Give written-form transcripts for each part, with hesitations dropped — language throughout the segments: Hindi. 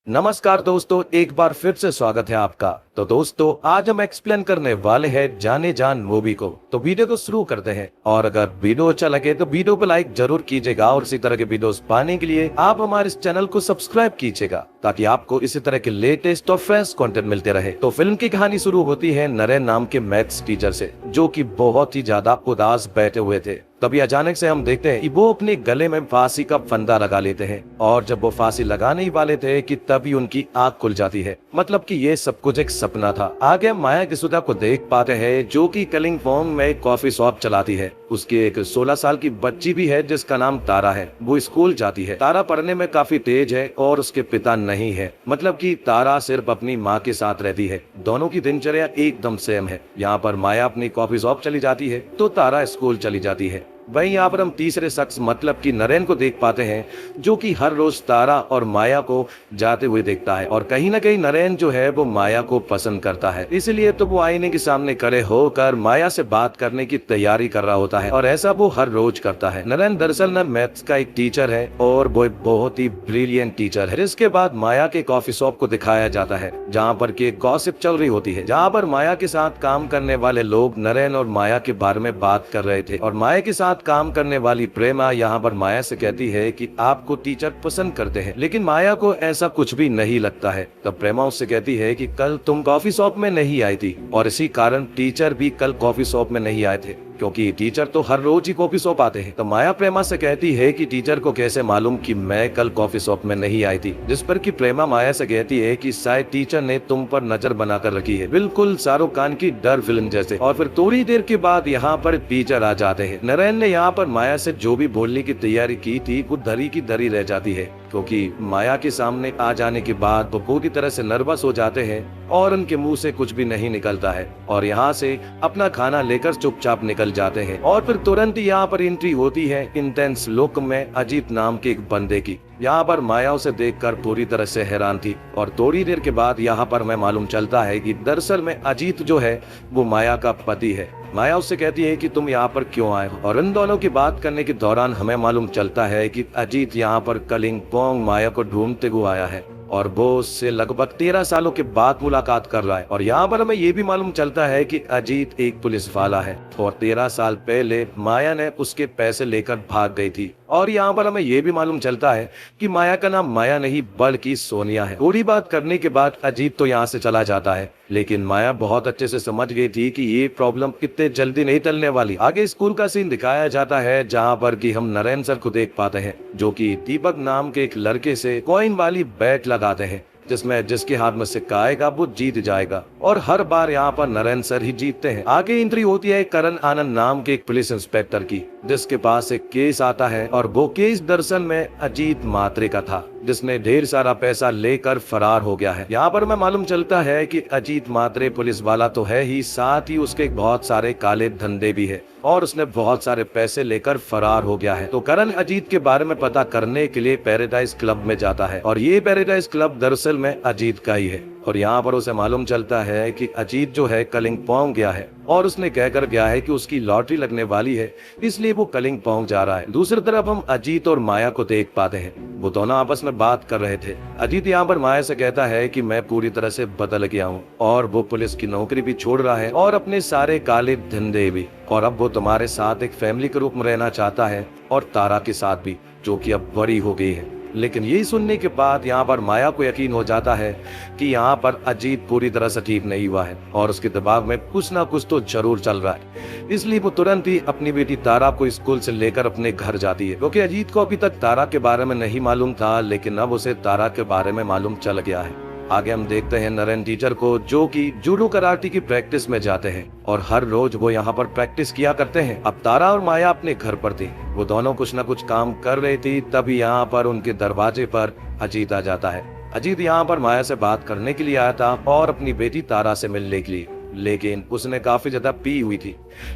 नमस्कार दोस्तों, एक बार फिर से स्वागत है आपका। तो दोस्तों, आज हम एक्सप्लेन करने वाले हैं जाने जान मूवी को। तो वीडियो को शुरू करते हैं, और अगर वीडियो अच्छा लगे तो वीडियो को लाइक जरूर कीजिएगा, और इसी तरह के वीडियोस पाने के लिए आप हमारे इस चैनल को सब्सक्राइब कीजिएगा, ताकि आपको इसी तरह के लेटेस्ट और फ्रेश कंटेंट मिलते रहे। तो फिल्म की कहानी शुरू होती है नरेन नाम के मैथ्स टीचर से, जो कि बहुत ही ज्यादा उदास बैठे हुए थे। तभी अचानक से हम देखते हैं कि वो अपने गले में फांसी का फंदा लगा लेते हैं, और जब वो फांसी लगाने ही वाले थे कि तभी उनकी आंख खुल जाती है। मतलब कि ये सब कुछ एक सपना था। आगे हम माया किसुदा को देख पाते हैं, जो कि कलिंगपोंग में कॉफी शॉप चलाती है। उसकी एक 16 साल की बच्ची भी है, जिसका नाम तारा है। वो स्कूल जाती है। तारा पढ़ने में काफी तेज है, और उसके पिता नहीं है। मतलब कि तारा सिर्फ अपनी माँ के साथ रहती है। दोनों की दिनचर्या एकदम सेम है। यहाँ पर माया अपनी कॉफी शॉप चली जाती है, तो तारा स्कूल चली जाती है। वहीं यहाँ पर हम तीसरे शख्स मतलब कि नरेन को देख पाते हैं, जो कि हर रोज तारा और माया को जाते हुए देखता है। और कहीं ना कहीं नरेन जो है वो माया को पसंद करता है, इसलिए तो वो आईने के सामने खड़े होकर माया से बात करने की तैयारी कर रहा होता है, और ऐसा वो हर रोज करता है। नरेन दरअसल न मैथ्स का एक टीचर है, और वो एक बहुत ही ब्रिलियंट टीचर है। इसके बाद माया के कॉफी शॉप को दिखाया जाता है, जहाँ पर की गॉसिप चल रही होती है, जहाँ पर माया के साथ काम करने वाले लोग नरेन और माया के बारे में बात कर रहे थे। और माया के साथ काम करने वाली प्रेमा यहाँ पर माया से कहती है कि आपको टीचर पसंद करते हैं, लेकिन माया को ऐसा कुछ भी नहीं लगता है। तब प्रेमा उससे कहती है कि कल तुम कॉफी शॉप में नहीं आई थी, और इसी कारण टीचर भी कल कॉफी शॉप में नहीं आए थे, क्योंकि टीचर तो हर रोज ही कॉफी शॉप आते हैं। तो माया प्रेमा से कहती है कि टीचर को कैसे मालूम कि मैं कल कॉफी शॉप में नहीं आई थी, जिस पर कि प्रेमा माया से कहती है कि शायद टीचर ने तुम पर नजर बनाकर रखी है, बिल्कुल शाहरुख खान की डर फिल्म जैसे। और फिर थोड़ी देर के बाद यहाँ पर टीचर आ जाते हैं। नरेन ने यहाँ पर माया से जो भी बोलने की तैयारी की थी, वो धरी की धरी रह जाती है, क्योंकि माया के सामने आ जाने के बाद वो पूरी तरह से नर्वस हो जाते हैं, और उनके मुंह से कुछ भी नहीं निकलता है, और यहाँ से अपना खाना लेकर चुपचाप निकल जाते हैं। और फिर तुरंत ही यहाँ पर एंट्री होती है इंटेंस लुक में अजीत नाम के एक बंदे की। यहाँ पर माया उसे देखकर पूरी तरह से हैरान थी, और थोड़ी देर के बाद यहाँ पर हमें मालूम चलता है कि दरअसल में अजीत जो है वो माया का पति है। माया उससे कहती है कि तुम यहाँ पर क्यों आए हो, और इन दोनों की बात करने के दौरान हमें मालूम चलता है कि अजीत यहाँ पर कलिंगपोंग माया को ढूंढते हुए आया है, और वो उससे लगभग 13 सालों के बाद मुलाकात कर रहा है। और यहाँ पर हमें ये भी मालूम चलता है कि अजीत एक पुलिस वाला है, और 13 साल पहले माया ने उसके पैसे लेकर भाग गई थी। और यहाँ पर हमें ये भी मालूम चलता है कि माया का नाम माया नहीं बल्कि सोनिया है। थोड़ी बात करने के बाद अजीत तो यहाँ से चला जाता है, लेकिन माया बहुत अच्छे से समझ गई थी कि ये प्रॉब्लम इतने जल्दी नहीं टलने वाली। आगे स्कूल का सीन दिखाया जाता है, जहाँ पर कि हम नरेन सर को देख पाते हैं, जो कि दीपक नाम के एक लड़के से कॉइन वाली बैट लगाते हैं, जिसमें जिसके हाथ में सिक्का आएगा वो जीत जाएगा। और हर बार यहाँ पर नरेन सर ही जीतते हैं। आगे एंट्री होती है करण आनंद नाम के एक पुलिस इंस्पेक्टर की, जिसके पास एक केस आता है, और वो केस दरअसल में अजीत मात्रे का था, जिसने ढेर सारा पैसा लेकर फरार हो गया है। यहाँ पर हमें मालूम चलता है कि अजीत मात्रे पुलिस वाला तो है ही, साथ ही उसके बहुत सारे काले धंधे भी है, और उसने बहुत सारे पैसे लेकर फरार हो गया है। तो करण अजीत के बारे में पता करने के लिए पैराडाइज क्लब में जाता है, और ये पैराडाइज क्लब दरअसल में अजीत का ही है। और यहाँ पर उसे मालूम चलता है कि अजीत जो है कलिंगपोंग गया है, और उसने कहकर गया है कि उसकी लॉटरी लगने वाली है, इसलिए वो कलिंगपोंग जा रहा है। दूसरी तरफ हम अजीत और माया को देख पाते हैं, वो दोनों आपस में बात कर रहे थे। अजीत यहाँ पर माया से कहता है कि मैं पूरी तरह से बदल गया हूँ, और वो पुलिस की नौकरी भी छोड़ रहा है, और अपने सारे काले धंधे भी, और अब वो तुम्हारे साथ एक फैमिली के रूप में रहना चाहता है, और तारा के साथ भी, जो कि अब बड़ी हो गई है। लेकिन यही सुनने के बाद यहाँ पर माया को यकीन हो जाता है कि यहाँ पर अजीत पूरी तरह से ठीक नहीं हुआ है, और उसके दिमाग में कुछ ना कुछ तो जरूर चल रहा है। इसलिए वो तुरंत ही अपनी बेटी तारा को स्कूल से लेकर अपने घर जाती है, क्योंकि अजीत को अभी तक तारा के बारे में नहीं मालूम था, लेकिन अब उसे तारा के बारे में मालूम चल गया है। आगे हम देखते हैं नरेन टीचर को, जो कि जूडो कराटे की प्रैक्टिस में जाते हैं, और हर रोज वो यहाँ पर प्रैक्टिस किया करते हैं। अब तारा और माया अपने घर पर थी, वो दोनों कुछ न कुछ काम कर रही थी, तभी यहाँ पर उनके दरवाजे पर अजीत आ जाता है। अजीत यहाँ पर माया से बात करने के लिए आया था, और अपनी बेटी तारा से मिलने के लिए, लेकिन उसने काफी ज्यादा पी हुई थी।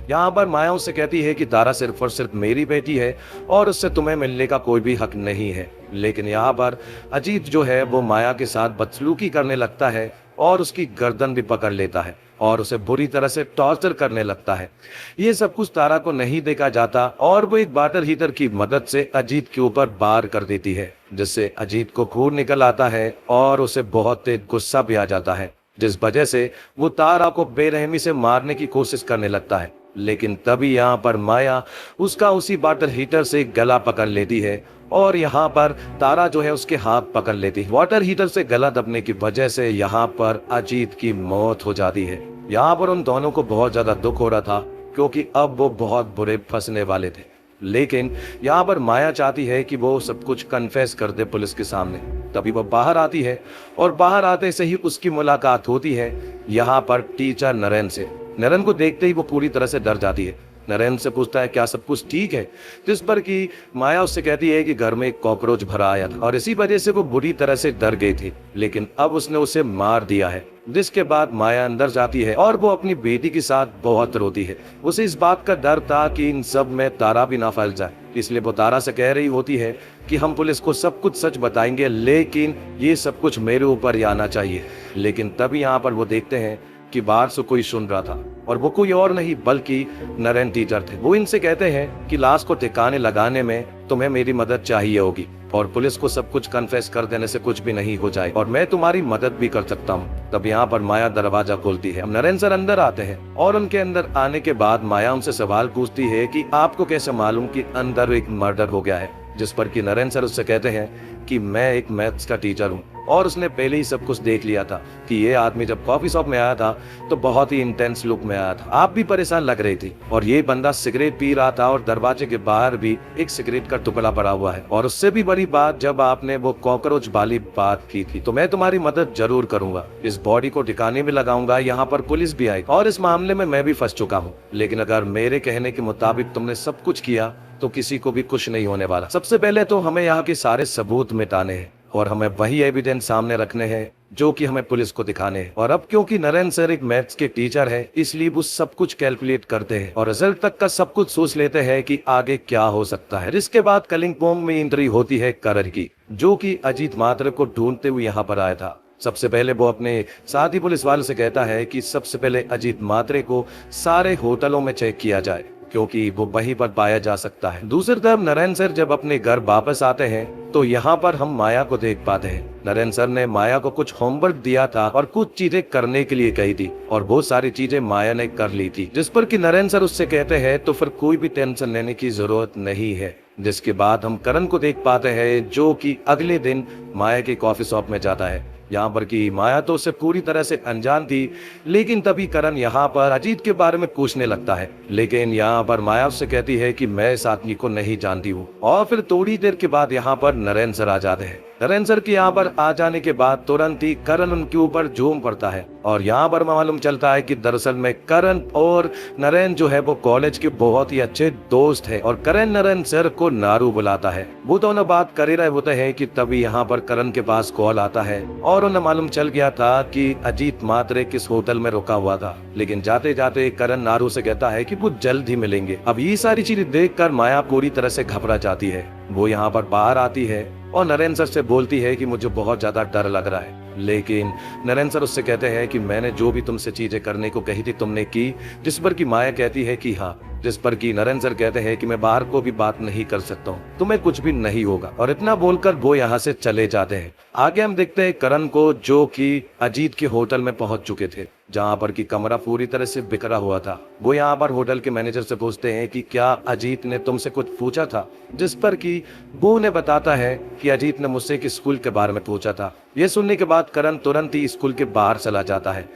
यहाँ पर माया उससे कहती है कि तारा सिर्फ और सिर्फ मेरी बेटी है, और उससे तुम्हें मिलने का कोई भी हक नहीं है। लेकिन यहाँ पर अजीत जो है वो माया के साथ बदसलूकी करने लगता है, और उसकी गर्दन भी पकड़ लेता है, और उसे बुरी तरह से टॉर्चर करने लगता है। ये सब कुछ तारा को नहीं देखा जाता और वो एक वाटर हीटर की मदद से अजीत के ऊपर वार कर देती है, जिससे अजीत को खून निकल आता है और उसे बहुत तेज गुस्सा भी आ जाता है, जिस वजह से वो तारा को बेरहमी से मारने की कोशिश करने लगता है। लेकिन तभी यहाँ पर माया उसका उसी वाटर हीटर से गला पकड़ लेती है और यहाँ पर तारा जो है उसके हाथ पकड़ लेती है। वाटर हीटर से गला दबने की वजह से यहाँ पर अजीत की मौत हो जाती है। यहाँ पर उन दोनों को बहुत ज्यादा दुख हो रहा था, क्योंकि अब वो बहुत बुरे फंसने वाले थे। लेकिन यहाँ पर माया चाहती है कि वो सब कुछ कन्फेस कर दे पुलिस के सामने। तभी वो बाहर आती है और बाहर आते से ही उसकी मुलाकात होती है यहाँ पर टीचर नरेन से। नरेन को देखते ही वो पूरी तरह से डर जाती है। नरेन से पूछता है क्या सब कुछ ठीक है, जिस पर कि माया उससे कहती है कि घर में एक कॉकरोच भरा आया था और इसी वजह से वो बुरी तरह से डर गई थी, लेकिन अब उसने उसे मार दिया है। जिसके बाद माया अंदर जाती है और वो अपनी बेटी के साथ बहुत रोती है। उसे इस बात का डर था कि इन सब में तारा भी ना फैल जाए, इसलिए वो तारा से कह रही होती है कि हम पुलिस को सब कुछ सच बताएंगे, लेकिन ये सब कुछ मेरे ऊपर ही आना चाहिए। लेकिन तभी यहाँ पर वो देखते हैं कि बाहर से कोई सुन रहा था और वो कोई और नहीं बल्कि नरेन टीचर थे। वो इनसे कहते हैं कि लाश को ठिकाने लगाने में तुम्हें मेरी मदद चाहिए होगी और पुलिस को सब कुछ कन्फेस कर देने से कुछ भी नहीं हो जाए और मैं तुम्हारी मदद भी कर सकता हूँ। तब यहाँ पर माया दरवाजा खोलती है। नरेन सर अंदर आते हैं और उनके अंदर आने के बाद माया उनसे सवाल पूछती है कि आपको कैसे मालूम कि अंदर एक मर्डर हो गया है, जिस पर कि नरेन सर उससे कहते हैं कि मैं एक मैथ्स का टीचर हूँ और उसने पहले ही सब कुछ देख लिया था कि ये आदमी जब कॉफी शॉप में आया था तो बहुत ही इंटेंस लुक में आया था, आप भी परेशान लग रही थी और ये बंदा सिगरेट पी रहा था और दरवाजे के बाहर भी एक सिगरेट का टुकड़ा पड़ा हुआ है। और उससे भी बड़ी बात, जब आपने वो कॉकरोच वाली बात की थी तो मैं तुम्हारी मदद जरूर करूंगा, इस बॉडी को ठिकाने में लगाऊंगा। यहाँ पर पुलिस भी आई और इस मामले में मैं भी फंस चुका हूँ, लेकिन अगर मेरे कहने के मुताबिक तुमने सब कुछ किया तो किसी को भी कुछ नहीं होने वाला। सबसे पहले तो हमें यहाँ के सारे सबूत मिटाने हैं और हमें वही एविडेंस सामने रखने हैं जो कि हमें पुलिस को दिखाने हैं। और अब क्योंकि नरेन सर एक मैथ्स के टीचर है, इसलिए वो सब कुछ कैलकुलेट करते हैं और रिजल्ट तक का सब कुछ सोच लेते हैं कि आगे क्या हो सकता है। इसके बाद कलिंगपोंग में एंट्री होती है करण की, जो कि अजीत मात्रे को ढूंढते हुए यहाँ पर आया था। सबसे पहले वो अपने साथी पुलिस वाले से कहता है कि सबसे पहले अजीत मात्रे को सारे होटलों में चेक किया जाए, क्योंकि वो वहीं पर पाया जा सकता है। दूसरी तरफ नरेन सर जब अपने घर वापस आते हैं तो यहाँ पर हम माया को देख पाते हैं। नरेन सर ने माया को कुछ होमवर्क दिया था और कुछ चीजें करने के लिए कही थी और बहुत सारी चीजें माया ने कर ली थी, जिस पर कि नरेन सर उससे कहते हैं तो फिर कोई भी टेंशन लेने की जरूरत नहीं है। जिसके बाद हम करण को देख पाते हैं, जो कि अगले दिन माया के कॉफी शॉप में जाता है। यहाँ पर की माया तो उससे पूरी तरह से अनजान थी, लेकिन तभी करण यहाँ पर अजीत के बारे में पूछने लगता है। लेकिन यहाँ पर माया उससे कहती है कि मैं इस आदमी को नहीं जानती हूँ। और फिर थोड़ी देर के बाद यहाँ पर नरेन सर आ जाते हैं। नरेन सर के यहाँ पर आ जाने के बाद तुरंत ही करण उनके ऊपर झूम पड़ता है और यहाँ पर मालूम चलता है कि दरअसल में करण और नरेन जो है वो कॉलेज के बहुत ही अच्छे दोस्त है और करण नरेन सर को नारू बुलाता है। वो दोनों बात कर ही रहे होते हैं कि तभी यहाँ पर करण के पास कॉल आता है और उन्हें मालूम चल गया था कि अजीत मात्रे किस होटल में रुका हुआ था। लेकिन जाते जाते करण नारू से कहता है कि वो जल्द ही मिलेंगे। अब ये सारी चीजें देखकर माया पूरी तरह से घबरा जाती है। वो यहाँ पर बाहर आती है और नरेन सर से बोलती है कि मुझे बहुत ज्यादा डर लग रहा है। लेकिन नरेन सर उससे कहते हैं कि मैंने जो भी तुमसे चीजें करने को कही थी तुमने की, जिस पर कि माया कहती है कि हाँ, जिस पर कि नरेन सर कहते हैं कि मैं बाहर को भी बात नहीं कर सकता हूँ, तुम्हें कुछ भी नहीं होगा। और इतना बोलकर वो यहाँ से चले जाते हैं। आगे हम देखते हैं करण को, जो कि अजीत के होटल में पहुंच चुके थे, जहाँ पर कि कमरा पूरी तरह से बिखरा हुआ था। वो यहाँ पर होटल के मैनेजर से पूछते हैं कि क्या अजीत ने तुमसे कुछ पूछा था, जिस पर कि वो उन्हें बताता है कि अजीत ने मुझसे एक स्कूल के बारे में पूछा था। ये सुनने के बाद करण तुरंत ही स्कूल के बाहर चला जाता है।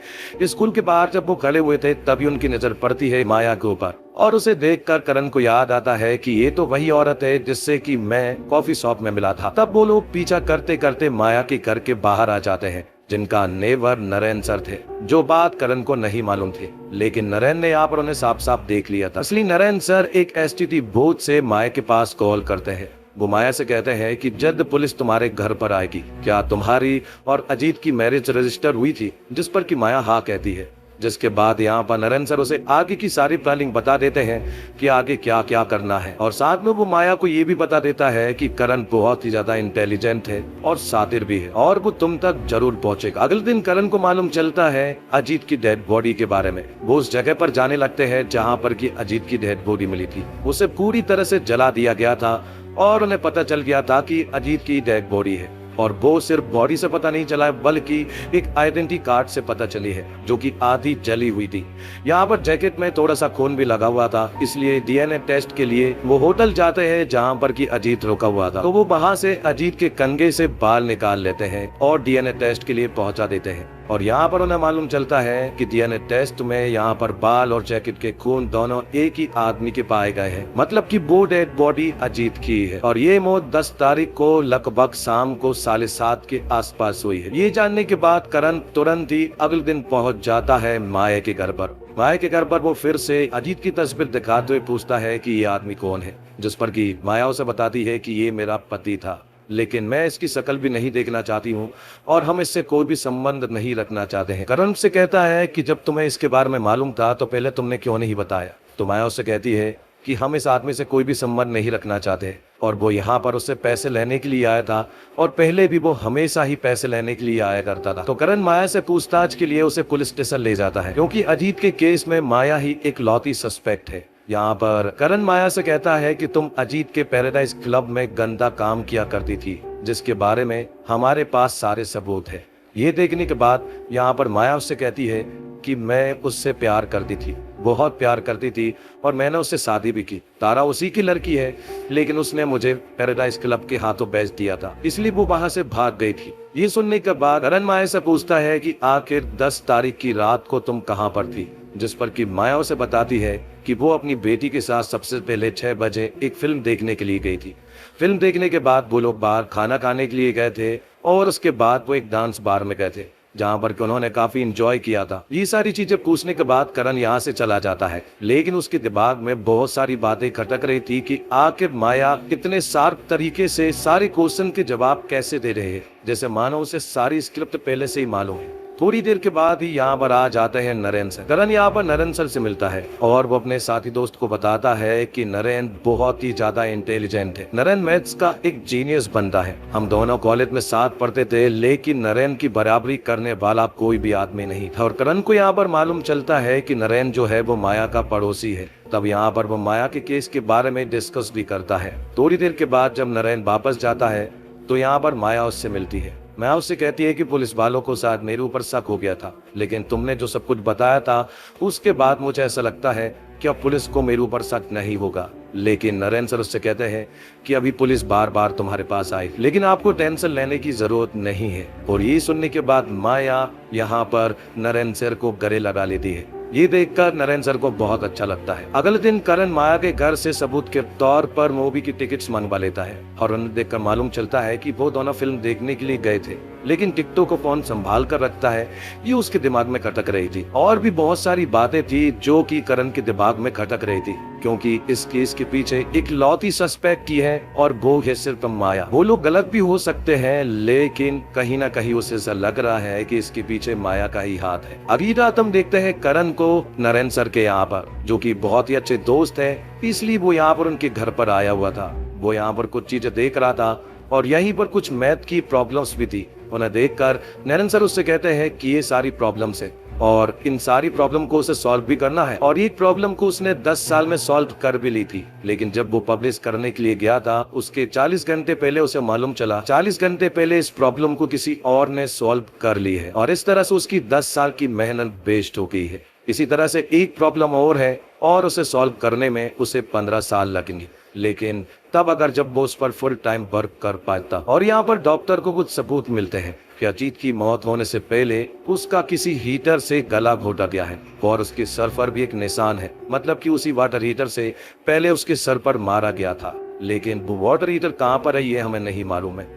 स्कूल के बाहर जब वो खड़े हुए थे तभी उनकी नजर पड़ती है माया के ऊपर और उसे देखकर करण को याद आता है कि ये तो वही औरत है जिससे कि मैं कॉफी शॉप में मिला था। तब वो लोग पीछा करते करते माया के घर के बाहर आ जाते हैं, जिनका नेवर नरेन सर थे, जो बात करण को नहीं मालूम थी। लेकिन नरेन ने यहाँ पर उन्हें साफ साफ देख लिया था। असली नरेन सर एक एसटीडी बूथ से माया के पास कॉल करते हैं। वो माया से कहते हैं कि जल्द पुलिस तुम्हारे घर पर आएगी, क्या तुम्हारी और अजीत की मैरिज रजिस्टर हुई थी, जिस पर कि माया हाँ कहती है। जिसके बाद यहाँ पर नरेंद्र सर उसे आगे की सारी प्लानिंग बता देते हैं कि आगे क्या क्या करना है। और साथ में वो माया को ये भी बता देता है कि करण बहुत ही ज्यादा इंटेलिजेंट है और शातिर भी है और वो तुम तक जरूर पहुंचेगा। अगले दिन करण को मालूम चलता है अजीत की डेड बॉडी के बारे में। वो उस जगह पर जाने लगते हैं जहाँ पर की अजीत की डेड बॉडी मिली थी। उसे पूरी तरह से जला दिया गया था और उन्हें पता चल गया था कि अजीत की डेड बॉडी है। और वो सिर्फ बॉडी से पता नहीं चला है बल्कि एक आइडेंटिटी कार्ड से पता चली है जो कि आधी जली हुई थी। यहाँ पर जैकेट में थोड़ा सा खून भी लगा हुआ था, इसलिए डीएनए टेस्ट के लिए वो होटल जाते हैं जहाँ पर कि अजीत रुका हुआ था। तो वो वहां से अजीत के कंधे से बाल निकाल लेते हैं और डीएनए टेस्ट के लिए पहुंचा देते हैं। और यहाँ पर उन्हें मालूम चलता है कि डीएनए टेस्ट में यहाँ पर बाल और जैकेट के खून दोनों एक ही आदमी के पाए गए हैं, मतलब कि वो डेड बॉडी अजीत की है। और ये मौत 10 तारीख को लगभग शाम को 7:30 के आसपास हुई है। ये जानने के बाद करण तुरंत ही अगले दिन पहुंच जाता है माया के घर पर। माया के घर पर वो फिर से अजीत की तस्वीर दिखाते हुए पूछता है कि ये आदमी कौन है, जिस पर कि माया उसे बताती है कि ये मेरा पति था, लेकिन मैं इसकी शक्ल भी नहीं देखना चाहती हूँ और हम इससे कोई भी संबंध नहीं रखना चाहते हैं। करण से कहता है कि जब तुम्हें इसके बारे में मालूम था तो पहले तुमने क्यों नहीं बताया। तो माया उससे कहती है कि हम इस आदमी से कोई भी संबंध नहीं रखना चाहते और वो यहाँ पर उससे पैसे लेने के लिए आया था और पहले भी वो हमेशा ही पैसे लेने के लिए आया करता था। तो करण माया से पूछताछ के लिए उसे पुलिस स्टेशन ले जाता है क्योंकि अजीत के केस में माया ही एक लौती सस्पेक्ट है। यहाँ पर करण माया से कहता है कि तुम अजीत के पैराडाइज क्लब में गंदा काम किया करती थी, जिसके बारे में हमारे पास सारे सबूत है। ये देखने के बाद यहाँ पर माया उससे कहती है कि मैं उससे प्यार करती थी, बहुत प्यार करती थी और मैंने उससे शादी भी की। तारा उसी की लड़की है, लेकिन उसने मुझे पैराडाइज क्लब के हाथों बेच दिया था, इसलिए वो वहां से भाग गई थी। ये सुनने के बाद करण माया से पूछता है कि आखिर 10 तारीख की रात को तुम कहाँ पर थी, जिस पर कि माया उसे बताती है कि वो अपनी बेटी के साथ सबसे पहले 6 बजे एक फिल्म देखने के लिए गई थी। फिल्म देखने के बाद वो लोग बाहर खाना खाने के लिए गए थे और उसके बाद वो एक डांस बार में गए थे जहाँ पर उन्होंने काफी इंजॉय किया था। ये सारी चीजें पूछने के बाद करण यहाँ से चला जाता है, लेकिन उसके दिमाग में बहुत सारी बातें खटक रही थी कि आखिर माया इतने शार्प तरीके से सारे क्वेश्चन के जवाब कैसे दे रहे हैं, जैसे मानो उसे सारी स्क्रिप्ट पहले से ही मालूम है। थोड़ी देर के बाद ही यहाँ पर आ जाते हैं नरेंद्र सर। करण यहाँ पर नरेंद्र सर से मिलता है और वो अपने साथी दोस्त को बताता है कि नरेंद्र बहुत ही ज्यादा इंटेलिजेंट है। नरेंद्र मैथ्स का एक जीनियस बंदा है। हम दोनों कॉलेज में साथ पढ़ते थे, लेकिन नरेंद्र की बराबरी करने वाला कोई भी आदमी नहीं था। और करण को यहाँ पर मालूम चलता है कि नरेंद्र जो है वो माया का पड़ोसी है। तब यहाँ पर वो माया के केस के बारे में डिस्कस भी करता है। थोड़ी देर के बाद जब नरेंद्र वापस जाता है तो यहाँ पर माया उससे मिलती है। माया उससे कहती है कि पुलिस वालों को शायद मेरे ऊपर शक हो गया था, लेकिन तुमने जो सब कुछ बताया था उसके बाद मुझे ऐसा लगता है कि अब पुलिस को मेरे ऊपर शक नहीं होगा। लेकिन नरेंद्र सर उससे कहते हैं कि अभी पुलिस बार बार तुम्हारे पास आई, लेकिन आपको टेंशन लेने की जरूरत नहीं है। और ये सुनने के बाद माया यहाँ पर नरेंद्र सर को गले लगा लेती है। ये देखकर नरेंद्र सर को बहुत अच्छा लगता है। अगले दिन करण माया के घर से सबूत के तौर पर मूवी की टिकट्स मंगवा लेता है और उन्हें देखकर मालूम चलता है कि वो दोनों फिल्म देखने के लिए गए थे, लेकिन टिकटों को कौन संभाल कर रखता है ये उसके दिमाग में खटक रही थी। और भी बहुत सारी बातें थी जो कि करण के दिमाग में खटक रही थी, क्योंकि इस केस के पीछे एक लौती सस्पेक्ट की है और वो है सिर्फ माया। वो लोग गलत भी हो सकते हैं, लेकिन कहीं ना कहीं उसे ऐसा लग रहा है कि इसके पीछे माया का ही हाथ है। अभी रात हम देखते हैं करण को नरेंद्र सर के यहाँ पर, जो कि बहुत ही अच्छे दोस्त है, इसलिए वो यहाँ पर उनके घर पर आया हुआ था। वो यहाँ पर कुछ चीजें देख रहा था और यहीं पर कुछ मैथ की प्रॉब्लम्स भी थी। उन्हें देखकर नरेंद्र सर उससे कहते हैं कि ये सारी प्रॉब्लम्स है और इन सारी प्रॉब्लम को उसे सॉल्व भी करना है। और एक प्रॉब्लम को उसने 10 साल में सॉल्व कर भी ली थी, लेकिन जब वो पब्लिश करने के लिए गया था उसके 40 घंटे पहले उसे मालूम चला 40 घंटे पहले इस प्रॉब्लम को किसी और ने सॉल्व कर ली है और इस तरह से उसकी 10 साल की मेहनत वेस्ट हो गई है। इसी तरह से एक प्रॉब्लम और है और उसे सॉल्व करने में उसे 15 साल लगेंगे, लेकिन तब अगर जब वो उस पर फुल टाइम वर्क कर पाता। और यहाँ पर डॉक्टर को कुछ सबूत मिलते हैं कि अजीत की मौत होने से पहले उसका किसी हीटर से गला घोटा गया है और उसके सर पर भी एक निशान है, मतलब कि उसी वाटर हीटर से पहले उसके सर पर मारा गया था। लेकिन वो वाटर हीटर कहाँ पर है ये हमें नहीं मालूम है।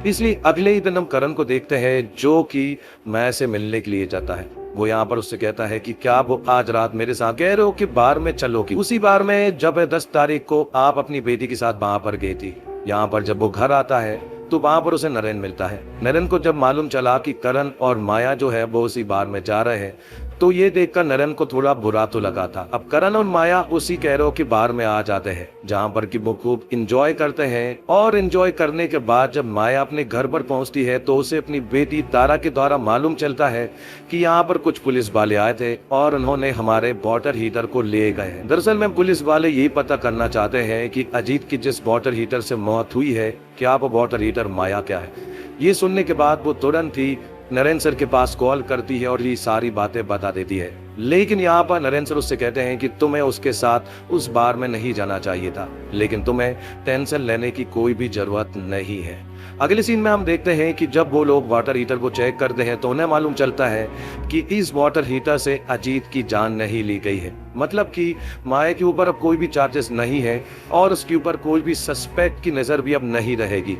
इसलिए अगले ही दिन हम करण को देखते हैं जो कि मैं से मिलने के लिए जाता है। वो यहाँ पर उससे कहता है कि क्या वो आज रात मेरे साथ कह रहे हो कि बार में चलोगी, उसी बार में जब 10 तारीख को आप अपनी बेटी के साथ वहां पर गई थी। यहाँ पर जब वो घर आता है तो वहां पर उसे नरेंद्र मिलता है। नरेंद्र को जब मालूम चला कि करण और माया जो है वो उसी बार में जा रहे हैं तो ये देखकर नरेन को थोड़ा बुरा तो लगा था। अब करण और माया उसी कैरो के बार में आ जाते हैं जहाँ पर कि वो खूब इंजॉय करते हैं, और इंजॉय करने के बाद जब माया अपने घर पर पहुंचती है तो उसे अपनी बेटी तारा के द्वारा मालूम चलता है कि यहाँ पर कुछ पुलिस वाले आए थे और उन्होंने हमारे वाटर हीटर को ले गए हैं। दरअसल में पुलिस वाले यही पता करना चाहते हैं कि अजीत की जिस वाटर हीटर से मौत हुई है, क्या वो वाटर हीटर माया क्या है। ये सुनने के बाद वो तुरंत ही नरेन सर के पास कॉल करती है और ये सारी बातें बता देती है। लेकिन यहाँ पर नरेन सर उससे कहते हैं कि तुम्हें उसके साथ उस बार में नहीं जाना चाहिए था, लेकिन तुम्हें टेंशन लेने की कोई भी जरूरत नहीं है। अगले सीन में हम देखते हैं कि जब वो लोग वाटर हीटर को चेक करते हैं तो उन्हें मालूम चलता है कि इस वाटर हीटर से अजीत की जान नहीं ली गई है। मतलब कि माया के ऊपर अब कोई भी चार्जेस नहीं है और उसके ऊपर कोई भी सस्पेक्ट की नजर भी अब नहीं रहेगी।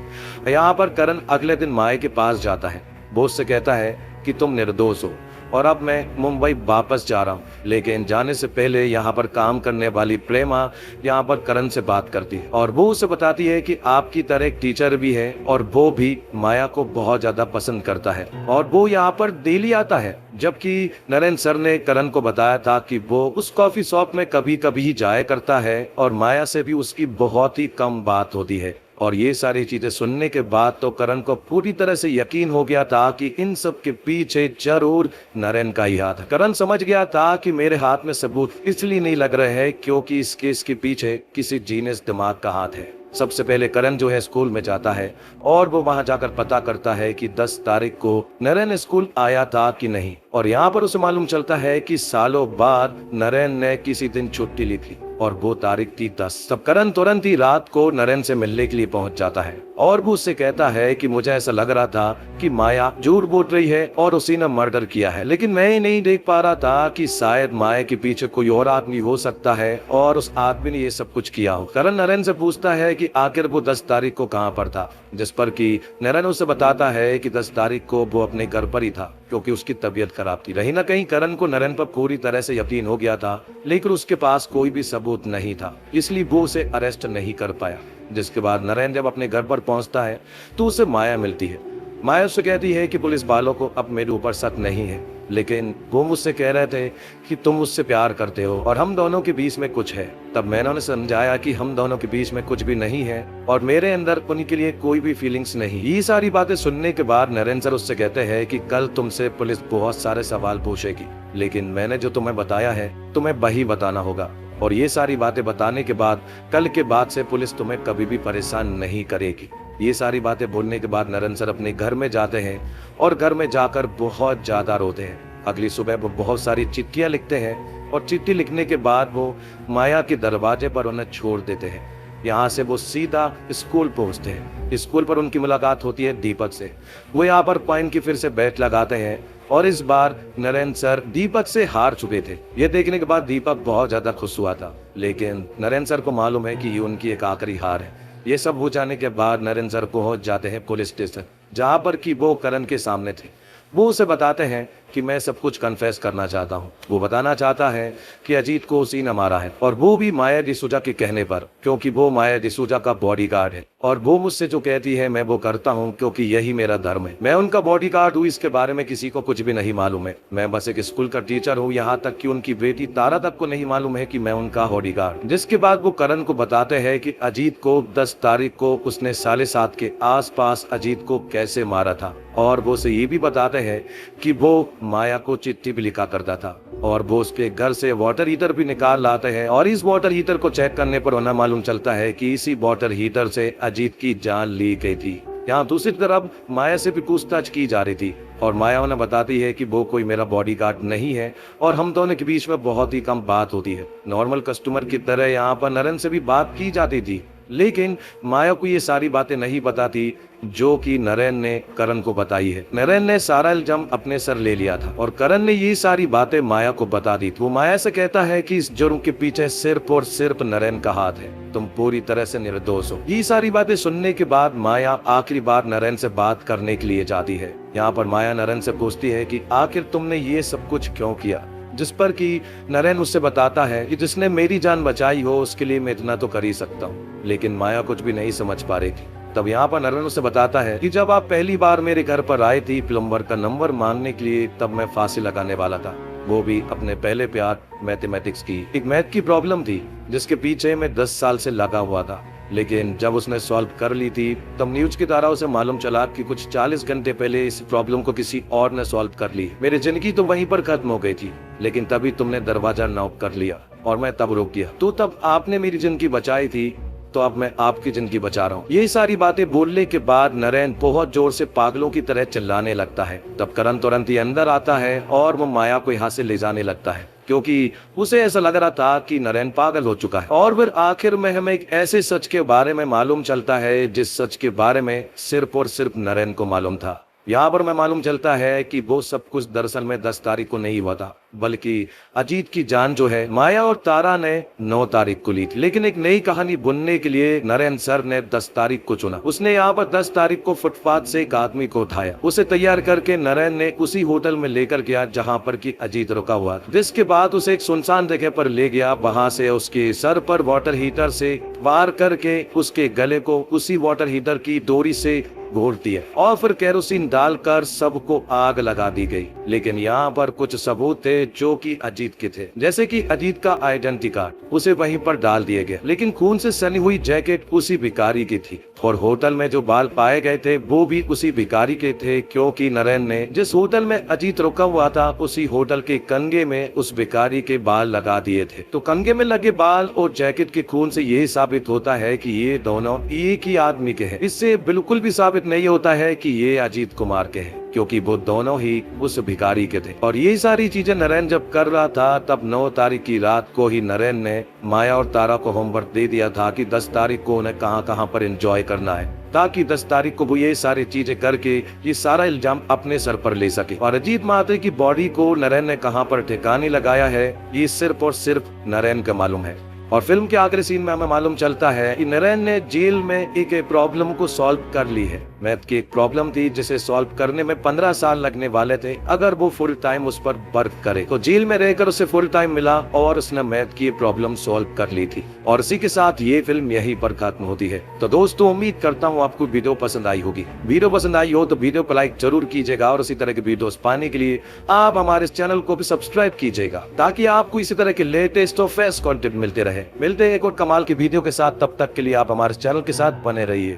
यहाँ पर करण अगले दिन माया के पास जाता है। वो उससे कहता है कि तुम निर्दोष हो और अब मैं मुंबई वापस जा रहा हूँ। लेकिन जाने से पहले यहाँ पर काम करने वाली प्रेमा यहाँ पर करण से बात करती है और वो उसे बताती है कि आपकी तरह एक टीचर भी है और वो भी माया को बहुत ज्यादा पसंद करता है और वो यहाँ पर डेली आता है। जबकि नरेन सर ने करण को बताया था कि वो उस कॉफी शॉप में कभी कभी ही जाया करता है और माया से भी उसकी बहुत ही कम बात होती है। और ये सारी चीजें सुनने के बाद तो करण को पूरी तरह से यकीन हो गया था कि इन सब के पीछे जरूर नरेन का ही हाथ है। करण समझ गया था कि मेरे हाथ में सबूत इसलिए नहीं लग रहे हैं क्योंकि इस केस के पीछे किसी जीनियस दिमाग का हाथ है। सबसे पहले करण जो है स्कूल में जाता है और वो वहां जाकर पता करता है कि 10 तारीख को नरेन स्कूल आया था कि नहीं, और यहाँ पर उसे मालूम चलता है कि सालों बाद नरेन ने किसी दिन छुट्टी ली थी और वो तारीख थी 10। तब करण तुरंत ही रात को नरेन से मिलने के लिए पहुंच जाता है और वो उससे कहता है कि मुझे ऐसा लग रहा था कि माया झूठ बोल रही है और उसी ने मर्डर किया है, लेकिन मैं ही नहीं देख पा रहा था कि शायद माया के पीछे कोई और आदमी हो सकता है और उस आदमी ने ये सब कुछ किया हो। करण नरेन से पूछता है कि आखिर वो 10 तारीख को कहाँ पर था, जिस पर कि नरेन उसे बताता है कि 10 तारीख को वो अपने घर पर ही था क्योंकि उसकी तबीयत खराब थी। रही ना कहीं करण को नरेन पर पूरी तरह से यकीन हो गया था, लेकिन उसके पास कोई भी सबूत नहीं था, इसलिए वो उसे अरेस्ट नहीं कर पाया। जिसके बाद नरेन जब अपने घर पर पहुंचता है तो उसे माया मिलती है। माया उससे कहती है कि पुलिस वालों को अब मेरे ऊपर शक नहीं है, लेकिन वो मुझसे कह रहे थे कि तुम मुझसे प्यार करते हो और हम दोनों के बीच में कुछ है। तब मैंने उन्हें समझाया कि हम दोनों के बीच में कुछ भी नहीं है और मेरे अंदर उनके लिए कोई भी फीलिंग्स नहीं। ये सारी बातें सुनने के बाद नरेन सर उससे कहते हैं कि कल तुमसे पुलिस बहुत सारे सवाल पूछेगी, लेकिन मैंने जो तुम्हें बताया है तुम्हें वही बताना होगा। और ये सारी बातें बताने के बाद कल के बाद से पुलिस तुम्हें कभी भी परेशान नहीं करेगी। ये सारी बातें बोलने के बाद नरेन सर अपने घर में जाते हैं और घर में जाकर बहुत ज्यादा रोते हैं। अगली सुबह वो बहुत सारी चिट्ठियां लिखते हैं और चिट्ठी लिखने के बाद वो माया के दरवाजे पर उन्हें छोड़ देते हैं। यहाँ से वो सीधा स्कूल पहुंचते हैं। स्कूल पर उनकी मुलाकात होती है दीपक से। वो यहाँ पर कॉइन की फिर से बैट लगाते हैं और इस बार नरेन सर दीपक से हार चुके थे। ये देखने के बाद दीपक बहुत ज्यादा खुश हुआ था, लेकिन नरेन सर को मालूम है कि ये उनकी एक आखिरी हार है। ये सब हो जाने के बाद नरेन सर पहुंच जाते हैं पुलिस स्टेशन, जहां पर कि वो करण के सामने थे। वो उसे बताते हैं कि मैं सब कुछ कन्फेस करना चाहता हूँ। वो बताना चाहता है कि अजीत को उसी ने मारा है और वो भी माया डिसूजा के कहने पर, क्योंकि वो माया डिसूजा का बॉडीगार्ड है और वो मुझसे जो कहती है मैं वो करता हूँ क्योंकि यही मेरा धर्म है। मैं उनका बॉडीगार्ड हूँ, इसके बारे में किसी को कुछ भी नहीं मालूम है। मैं बस एक स्कूल का टीचर हूँ, यहाँ तक कि उनकी बेटी तारा तक को नहीं मालूम है कि मैं उनका बॉडीगार्ड। जिसके बाद वो करण को बताते हैं कि अजीत को 10 तारीख को उसने 7:30 के आसपास अजीत को कैसे मारा था और वो उसे ये भी बताते हैं कि वो माया को चिट्ठी भी लिखा करता था और वो उसके घर से वाटर हीटर भी निकाल लाते हैं और इस वाटर हीटर को चेक करने पर उन्हें मालूम चलता है कि इसी वाटर हीटर से अजीत की जान ली गई थी। यहाँ दूसरी तरफ माया से भी पूछताछ की जा रही थी और माया उन्हें बताती है कि वो कोई मेरा बॉडीगार्ड नहीं है और हम दोनों के बीच में बहुत ही कम बात होती है। नॉर्मल कस्टमर की तरह यहाँ पर नरेन से भी बात की जाती थी, लेकिन माया को ये सारी बातें नहीं बताती जो कि नरेन ने करण को बताई है। नरेन ने सारा इल्जाम अपने सर ले लिया था और करण ने ये सारी बातें माया को बता दी। वो माया से कहता है कि इस जुर्म के पीछे सिर्फ और सिर्फ नरेन का हाथ है, तुम पूरी तरह से निर्दोष हो। ये सारी बातें सुनने के बाद माया आखिरी बार नरेन से बात करने के लिए जाती है। यहाँ पर माया नरेन से पूछती है कि आखिर तुमने ये सब कुछ क्यों किया, जिस पर कि नरेन उससे बताता है कि जिसने मेरी जान बचाई हो उसके लिए मैं इतना तो कर ही सकता हूँ। लेकिन माया कुछ भी नहीं समझ पा रही थी। तब यहाँ पर नरेन उसे बताता है कि जब आप पहली बार मेरे घर पर आए थी प्लम्बर का नंबर मांगने के लिए, तब मैं फांसी लगाने वाला था, वो भी अपने पहले प्यार मैथमेटिक्स की। एक मैथ की प्रॉब्लम थी जिसके पीछे मैं 10 साल से लगा हुआ था, लेकिन जब उसने सॉल्व कर ली थी तब न्यूज की तरह उसे मालूम चला कि कुछ 40 घंटे पहले इस प्रॉब्लम को किसी और ने सॉल्व कर ली। मेरी जिंदगी तो वहीं पर खत्म हो गई थी, लेकिन तभी तुमने दरवाजा नॉक कर लिया और मैं तब रुक गया। तो तब आपने मेरी जिंदगी बचाई थी, तो अब मैं आपकी जिंदगी बचा रहा हूँ। ये सारी बातें बोलने के बाद नरेन बहुत जोर से पागलों की तरह चिल्लाने लगता है। तब करण तुरंत ही अंदर आता है और वो माया को यहाँ से ले जाने लगता है, क्योंकि उसे ऐसा लग रहा था कि नरेन पागल हो चुका है। और फिर आखिर में हमें एक ऐसे सच के बारे में मालूम चलता है जिस सच के बारे में सिर्फ और सिर्फ नरेन को मालूम था। यहाँ पर मैं मालूम चलता है कि वो सब कुछ दरअसल में 10 तारीख को नहीं हुआ था, बल्कि अजीत की जान जो है माया और तारा ने 9 तारीख को ली थी। लेकिन एक नई कहानी बुनने के लिए नरेन सर ने 10 तारीख को चुना। उसने यहाँ पर 10 तारीख को फुटपाथ से एक आदमी को उठाया। उसे तैयार करके नरेन ने उसी होटल में लेकर गया जहाँ पर की अजीत रुका हुआ था। जिसके बाद उसे एक सुनसान जगह पर ले गया। वहां से उसके सर पर वाटर हीटर से वार करके उसके गले को उसी वाटर हीटर की डोरी से घोट दिया और फिर केरोसिन डालकर सबको आग लगा दी गई। लेकिन यहाँ पर कुछ सबूत थे जो कि अजीत के थे, जैसे कि अजीत का आइडेंटिटी कार्ड उसे वहीं पर डाल दिया गया। लेकिन खून से सनी हुई जैकेट उसी भिखारी की थी और होटल में जो बाल पाए गए थे वो भी उसी भिखारी के थे, क्योंकि नरेन ने जिस होटल में अजीत रुका हुआ था उसी होटल के कंगे में उस भिखारी के बाल लगा दिए थे। तो कंगे में लगे बाल और जैकेट के खून से ये साबित होता है कि ये दोनों एक ही आदमी के हैं। इससे बिल्कुल भी साबित नहीं होता है कि ये अजीत कुमार के हैं, क्योंकि वो दोनों ही उस भिखारी के थे। और ये सारी चीजें नरेन जब कर रहा था तब 9 तारीख की रात को ही नरेन ने माया और तारा को होमवर्क दे दिया था कि 10 तारीख को उन्हें कहां पर एंजॉय करना है, ताकि 10 तारीख को वो ये सारी चीजें करके ये सारा इल्जाम अपने सर पर ले सके। और अजीत महाते की बॉडी को नरेन ने कहां पर ठिकाने लगाया है ये सिर्फ और सिर्फ नरेन को मालूम है। और फिल्म के आखिरी सीन में हमें मालूम चलता है कि नरेन ने जेल में एक प्रॉब्लम को सॉल्व कर ली है। मैथ की एक प्रॉब्लम थी जिसे सॉल्व करने में 15 साल लगने वाले थे अगर वो फुल टाइम उस पर वर्क करे। तो जेल में रहकर उसे फुल टाइम मिला और उसने मैथ की प्रॉब्लम सॉल्व कर ली थी। और इसी के साथ ये फिल्म यहीं पर खत्म होती है। तो दोस्तों उम्मीद करता हूँ आपको वीडियो पसंद आई होगी। वीडियो पसंद आई हो तो वीडियो को लाइक जरूर कीजिएगा और इसी तरह के वीडियोस पाने के लिए आप हमारे इस चैनल को भी सब्सक्राइब कीजिएगा, ताकि आपको इसी तरह के लेटेस्ट और फ्रेश कंटेंट मिलते रहे। मिलते हैं एक और कमाल की वीडियो के साथ, तब तक के लिए आप हमारे चैनल के साथ बने रहिए।